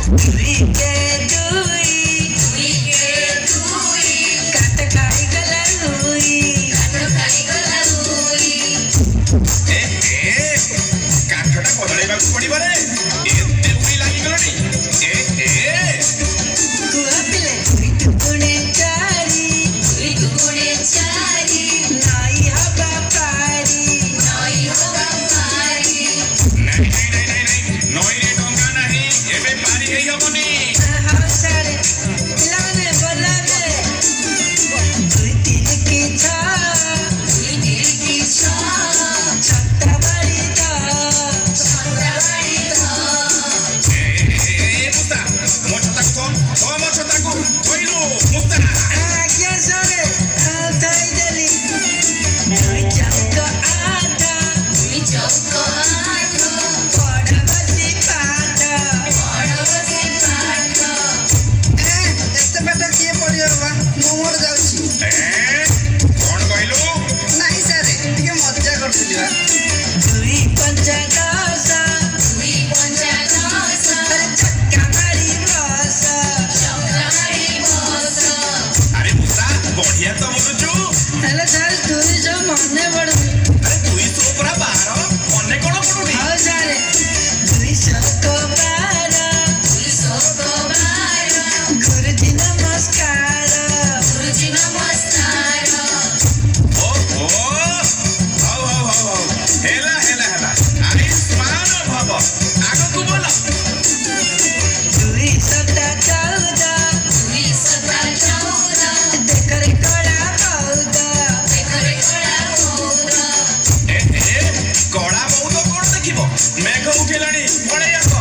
दुई के दुई काट खाई गला रुई କାଠଟା ବଦଳେଇବାକୁ ପଡିବ ରେ ଏତେ ଉଡ଼ି ଲାଗିଗଲଣି कुआ पिले दुई दुगुणे चारी नाई हवा पारी ନଈରେ ଡଙ୍ଗା ନାହିଁ ଏବେ ପାରି ହେଇ ହବନି हाँ सारे पिलाने बोलावे दुई तीन की छत्ता बाड़ी दा ମୁସ୍ତା ମୋ ଛତାକୁ ମୋ ଛତାକୁ ଧଇଲୁ ମୁସ୍ତା आज्ञा सारे थाई देली दुई चौक आधा बड़ा बसी पाठ ଏତେ ବାଟ କିଏ ପଢିବ ବା ମୁଁ ମୋର ଯାଉଛି କଣ କହିଲୁ ନାଇଁ ସାର୍ ଟିକେ ମଜା କରୁଥିଲି ବା दुई पंचा दस अरे छक्का मारी बस ଆରେ ମୁସ୍ତା ବଢିଆ ତ ବୁଝୁଛୁ हेलो सर दुई जो मने पड़ुनी ଆରେ 200 ପୁରା 12 ମନେ କଣ ପଡୁନି हाँ सारे दुई को बारा गुरुजी नमस्कार ଓହୋ ହଉ ହେଲା ଆୟୁଷ୍ମାନ ଭବ ଆଗକୁ ବୋଲ दुई सता चौदह देखरे कड़ा बौदा କଳା ବହୁତ କଣ ଦେଖିବ ମେଘ ଉଠିଲାଣି ପଳେଇ ଆସ